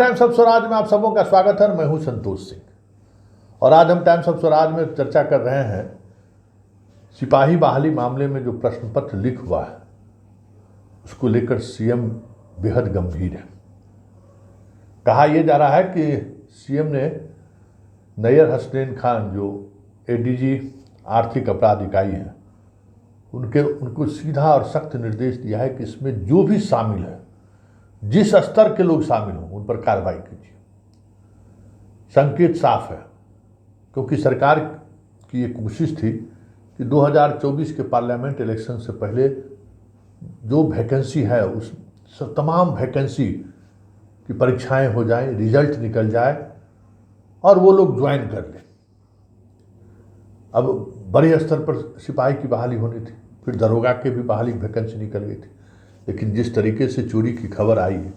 Times of Swaraj में आप सबों का स्वागत है। मैं हूं संतोष सिंह और आज हम टाइम्स ऑफ स्वराज में चर्चा कर रहे हैं सिपाही बहाली मामले में जो प्रश्न पत्र लीक हुआ है उसको लेकर सीएम बेहद गंभीर है। कहा यह जा रहा है कि सीएम ने नैयर हसनैन खान जो एडीजी आर्थिक अपराध इकाई हैं उनको सीधा और सख्त निर्देश दिया है कि इसमें जो भी शामिल है, जिस स्तर के लोग शामिल हों उन पर कार्रवाई कीजिए। संकेत साफ है क्योंकि सरकार की एक कोशिश थी कि 2024 के पार्लियामेंट इलेक्शन से पहले जो वैकेंसी है उस तमाम वैकेंसी की परीक्षाएं हो जाएं, रिजल्ट निकल जाए और वो लोग ज्वाइन कर लें। अब बड़े स्तर पर सिपाही की बहाली होनी थी, फिर दरोगा के भी बहाली वैकेंसी निकल गई थी। लेकिन जिस तरीके से चोरी की खबर आई है,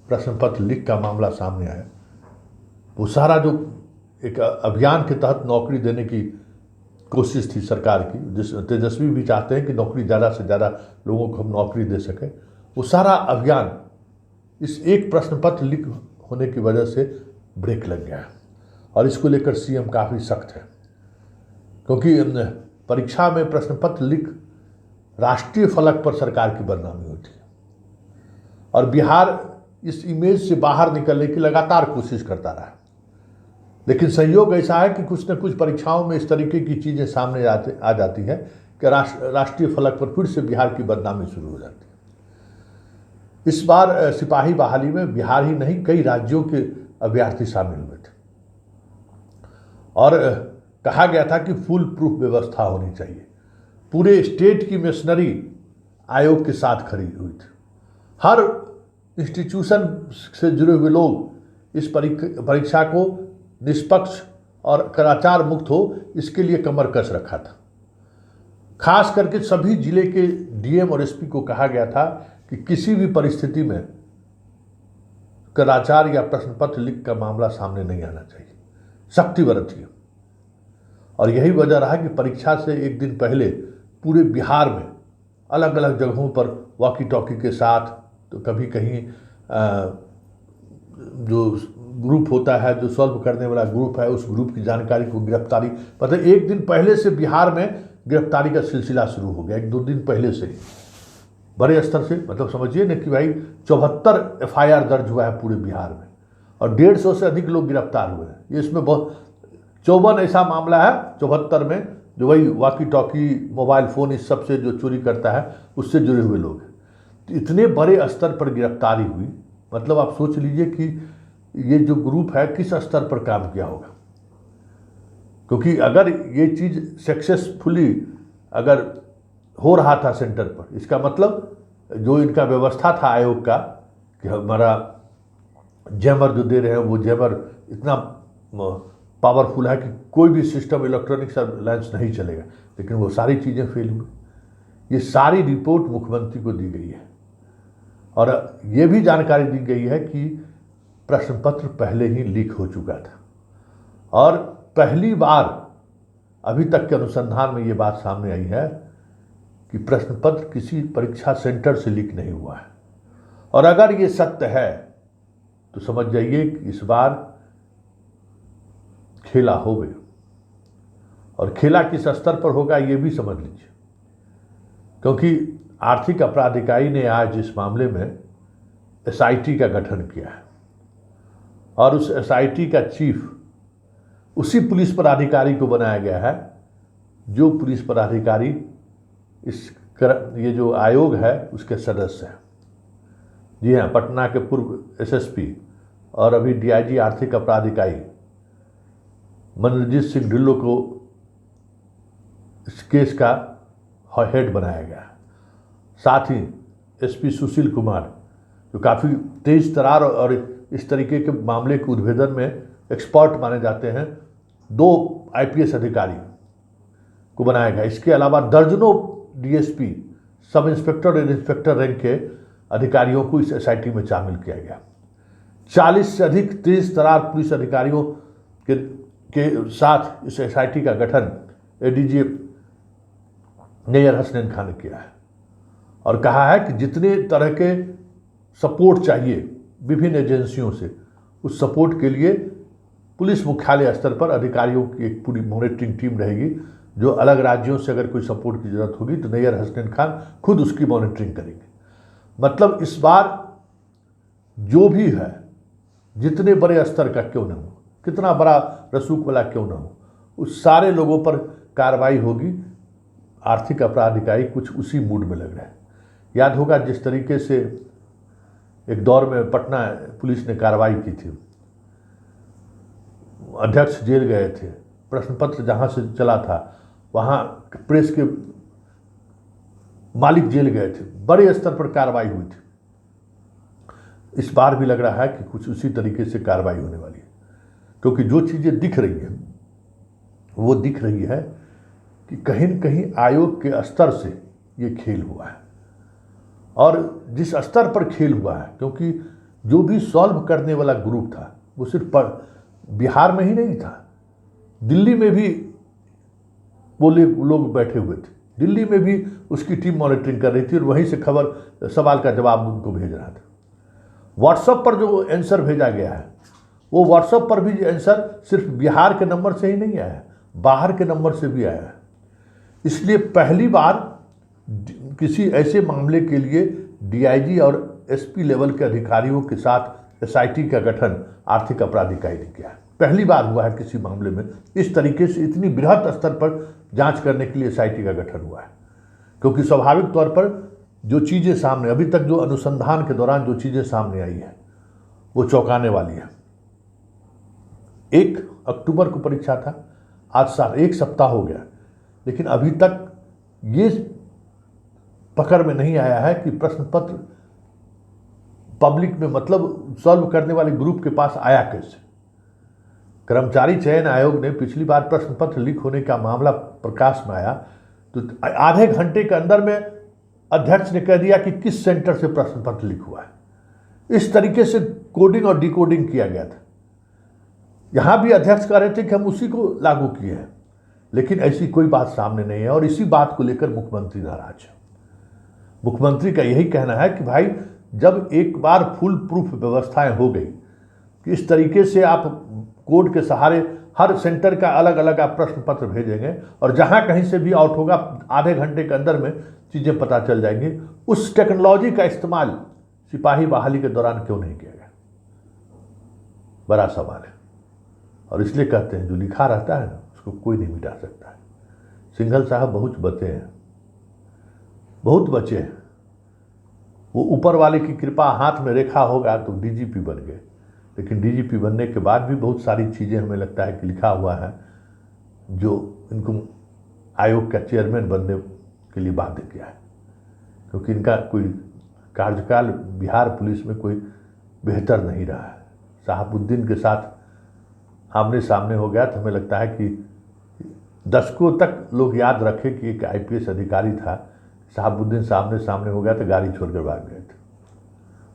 प्रश्न पत्र लीक का मामला सामने आया, वो सारा जो एक अभियान के तहत नौकरी देने की कोशिश थी सरकार की, जिस तेजस्वी भी चाहते हैं कि नौकरी ज़्यादा से ज़्यादा लोगों को हम नौकरी दे सकें, वो सारा अभियान इस एक प्रश्न पत्र लीक होने की वजह से ब्रेक लग गया है। और इसको लेकर सीएम काफ़ी सख्त है क्योंकि परीक्षा में प्रश्न पत्र लीक राष्ट्रीय फलक पर सरकार की बदनामी होती है और बिहार इस इमेज से बाहर निकलने की लगातार कोशिश करता रहा। लेकिन संयोग ऐसा है कि कुछ न कुछ परीक्षाओं में इस तरीके की चीज़ें सामने आ जाती है कि राष्ट्रीय फलक पर फिर से बिहार की बदनामी शुरू हो जाती है। इस बार सिपाही बहाली में बिहार ही नहीं कई राज्यों के अभ्यर्थी शामिल हुए थे और कहा गया था कि फुल प्रूफ व्यवस्था होनी चाहिए। पूरे स्टेट की मशीनरी आयोग के साथ खड़ी हुई थी। हर इंस्टीट्यूशन से जुड़े हुए लोग इस परीक्षा को निष्पक्ष और कदाचार मुक्त हो इसके लिए कमर कस रखा था। खास करके सभी जिले के डीएम और एसपी को कहा गया था कि किसी भी परिस्थिति में कदाचार या प्रश्न पत्र लीक का मामला सामने नहीं आना चाहिए, सख्ती बरतिए। और यही वजह रहा कि परीक्षा से एक दिन पहले पूरे बिहार में अलग अलग जगहों पर वॉकी टॉकी के साथ, तो कभी कहीं जो ग्रुप होता है जो सॉल्व करने वाला ग्रुप है उस ग्रुप की जानकारी को गिरफ्तारी, मतलब एक दिन पहले से बिहार में गिरफ्तारी का सिलसिला शुरू हो गया। एक दो दिन पहले से ही बड़े स्तर से, मतलब समझिए ना कि भाई 74 एफआईआर दर्ज हुआ है पूरे बिहार में और 150 से अधिक लोग गिरफ्तार हुए हैं। ये इसमें बहुत 54 ऐसा मामला है 74 में जो वही वॉकी टॉकी, मोबाइल फ़ोन, इस सब से जो चोरी करता है उससे जुड़े हुए लोग हैं। तो इतने बड़े स्तर पर गिरफ्तारी हुई, मतलब आप सोच लीजिए कि ये जो ग्रुप है किस स्तर पर काम किया होगा। क्योंकि अगर ये चीज़ सक्सेसफुली अगर हो रहा था सेंटर पर, इसका मतलब जो इनका व्यवस्था था आयोग का कि हमारा जैमर जो दे रहे हैं वो जैमर इतना पावरफुल है कि कोई भी सिस्टम इलेक्ट्रॉनिक सर्विलांस नहीं चलेगा, लेकिन वो सारी चीज़ें फेल हुई। ये सारी रिपोर्ट मुख्यमंत्री को दी गई है और ये भी जानकारी दी गई है कि प्रश्न पत्र पहले ही लीक हो चुका था और पहली बार अभी तक के अनुसंधान में ये बात सामने आई है कि प्रश्न पत्र किसी परीक्षा सेंटर से लीक नहीं हुआ है। और अगर ये सत्य है तो समझ जाइए कि इस बार खेला हो गया और खेला किस स्तर पर होगा ये भी समझ लीजिए, क्योंकि आर्थिक अपराध इकाई ने आज इस मामले में एसआईटी का गठन किया है और उस एसआईटी का चीफ उसी पुलिस पदाधिकारी को बनाया गया है जो पुलिस पदाधिकारी ये जो आयोग है उसके सदस्य हैं। जी हाँ, पटना के पूर्व एसएसपी और अभी डीआईजी आर्थिक अपराध इकाई मनरजीत सिंह ढिल्लो को इस केस का हेड बनाया गया है। साथ ही एसपी सुशील कुमार जो काफ़ी तेज तरार और इस तरीके के मामले के उद्भेदन में एक्सपर्ट माने जाते हैं, 2 आईपीएस अधिकारी को बनाया गया। इसके अलावा दर्जनों डीएसपी, सब इंस्पेक्टर और इंस्पेक्टर रैंक के अधिकारियों को इस एसआईटी में शामिल किया गया। 40 से अधिक तेज तरार पुलिस अधिकारियों के साथ इस एसआईटी का गठन एडीजी नैयर हसनैन खान ने किया है और कहा है कि जितने तरह के सपोर्ट चाहिए विभिन्न एजेंसियों से उस सपोर्ट के लिए पुलिस मुख्यालय स्तर पर अधिकारियों की एक पूरी मॉनिटरिंग टीम रहेगी, जो अलग राज्यों से अगर कोई सपोर्ट की जरूरत होगी तो नैयर हसनैन खान खुद उसकी मॉनिटरिंग करेंगे। मतलब इस बार जो भी है, जितने बड़े स्तर का क्यों न हो, कितना बड़ा रसूख वाला क्यों न हो, उस सारे लोगों पर कार्रवाई होगी। आर्थिक अपराध इकाई कुछ उसी मूड में लग रहा है। याद होगा जिस तरीके से एक दौर में पटना पुलिस ने कार्रवाई की थी, अध्यक्ष जेल गए थे, प्रश्न पत्र जहाँ से चला था वहाँ प्रेस के मालिक जेल गए थे, बड़े स्तर पर कार्रवाई हुई थी। इस बार भी लग रहा है कि कुछ उसी तरीके से कार्रवाई होने वाली है, क्योंकि जो चीज़ें दिख रही हैं वो दिख रही है कि कहीं न कहीं आयोग के स्तर से ये खेल हुआ है। और जिस स्तर पर खेल हुआ है, क्योंकि जो भी सॉल्व करने वाला ग्रुप था वो सिर्फ बिहार में ही नहीं था, दिल्ली में भी वो लोग बैठे हुए थे, दिल्ली में भी उसकी टीम मॉनिटरिंग कर रही थी और वहीं से खबर सवाल का जवाब उनको भेज रहा था। व्हाट्सएप पर जो आंसर भेजा गया है, वो व्हाट्सएप पर भी आंसर सिर्फ बिहार के नंबर से ही नहीं आया है, बाहर के नंबर से भी आया है। इसलिए पहली बार किसी ऐसे मामले के लिए डीआईजी और एसपी लेवल के अधिकारियों के साथ एसआईटी का गठन आर्थिक अपराध इकाई ने किया है। पहली बार हुआ है किसी मामले में इस तरीके से इतनी बृहद स्तर पर जांच करने के लिए एसआईटी का गठन हुआ है, क्योंकि स्वाभाविक तौर पर जो चीज़ें सामने अभी तक जो अनुसंधान के दौरान जो चीज़ें सामने आई है वो चौंकाने वाली है। 1 अक्टूबर को परीक्षा था, आज 1 सप्ताह हो गया, लेकिन अभी तक ये पकड़ में नहीं आया है कि प्रश्न पत्र पब्लिक में, मतलब सॉल्व करने वाले ग्रुप के पास आया कैसे। कर्मचारी चयन आयोग ने पिछली बार प्रश्न पत्र लीक होने का मामला प्रकाश में आया तो आधे घंटे के अंदर में अध्यक्ष ने कह दिया कि किस सेंटर से प्रश्न पत्र लीक हुआ है। इस तरीके से कोडिंग और डिकोडिंग किया गया था। यहां भी अध्यक्ष कह रहे थे कि हम उसी को लागू किए हैं, लेकिन ऐसी कोई बात सामने नहीं है और इसी बात को लेकर मुख्यमंत्री नाराज है। मुख्यमंत्री का यही कहना है कि भाई जब एक बार फुल प्रूफ व्यवस्थाएं हो गई कि इस तरीके से आप कोड के सहारे हर सेंटर का अलग अलग आप प्रश्न पत्र भेजेंगे और जहां कहीं से भी आउट होगा आधे घंटे के अंदर में चीज़ें पता चल जाएंगी, उस टेक्नोलॉजी का इस्तेमाल सिपाही बहाली के दौरान क्यों नहीं किया गया, बड़ा सवाल है। और इसलिए कहते हैं जो लिखा रहता है ना उसको कोई नहीं मिटा सकता है। सिंघल साहब बहुत बचे हैं, बहुत बचे हैं। वो ऊपर वाले की कृपा, हाथ में रेखा होगा तो डीजीपी बन गए, लेकिन डीजीपी बनने के बाद भी बहुत सारी चीज़ें हमें लगता है कि लिखा हुआ है जो इनको आयोग का चेयरमैन बनने के लिए बाध्य किया है, क्योंकि इनका कोई कार्यकाल बिहार पुलिस में कोई बेहतर नहीं रहा है। शहाबुद्दीन के साथ आमने सामने हो गया तो हमें लगता है कि दशकों तक लोग याद रखें कि एक आईपीएस अधिकारी था, शहाबुद्दीन सामने सामने हो गया तो गाड़ी छोड़कर भाग गए थे।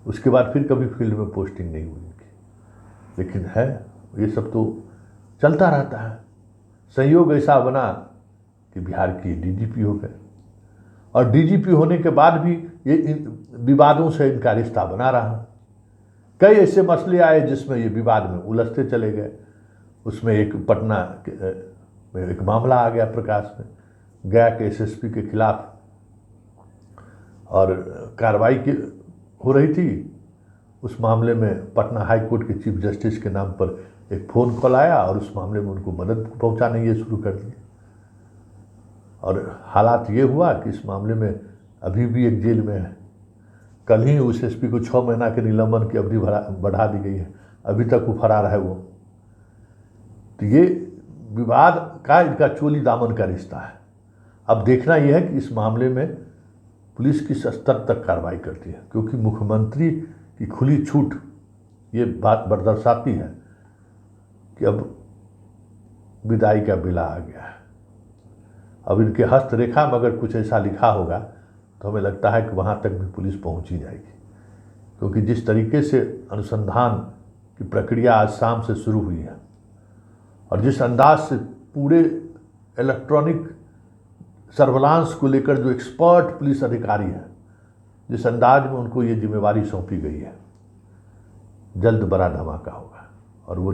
उसके बाद फिर कभी फील्ड में पोस्टिंग नहीं हुई उनकी, लेकिन है ये सब तो चलता रहता है। संयोग ऐसा बना कि बिहार की डीजीपी हो गए और डीजीपी होने के बाद भी ये विवादों से इनका रिश्ता बना रहा। कई ऐसे मसले आए जिसमें ये विवाद में उलझते चले गए। उसमें एक पटना में एक मामला आ गया प्रकाश में, गया के एसएसपी के खिलाफ, और कार्रवाई की हो रही थी। उस मामले में पटना हाई कोर्ट के चीफ जस्टिस के नाम पर एक फ़ोन कॉल आया और उस मामले में उनको मदद पहुंचाने ये शुरू कर दिया। और हालात ये हुआ कि इस मामले में अभी भी एक जेल में है। कल ही उस एसपी को 6 महीना के निलंबन की अवधि बढ़ा दी गई है, अभी तक वो फरार है वो। तो ये विवाद का इनका चोली दामन का रिश्ता है। अब देखना यह है कि इस मामले में पुलिस किस स्तर तक कार्रवाई करती है, क्योंकि मुख्यमंत्री की खुली छूट ये बात दर्शाती है कि अब विदाई का बेला आ गया है। अब इनके हस्तरेखा में अगर कुछ ऐसा लिखा होगा तो हमें लगता है कि वहाँ तक भी पुलिस पहुँच ही जाएगी, क्योंकि जिस तरीके से अनुसंधान की प्रक्रिया आज शाम से शुरू हुई है और जिस अंदाज से पूरे इलेक्ट्रॉनिक सर्विलांस को लेकर जो एक्सपर्ट पुलिस अधिकारी हैं, जिस अंदाज में उनको ये जिम्मेवारी सौंपी गई है, जल्द बड़ा धमाका होगा। और वो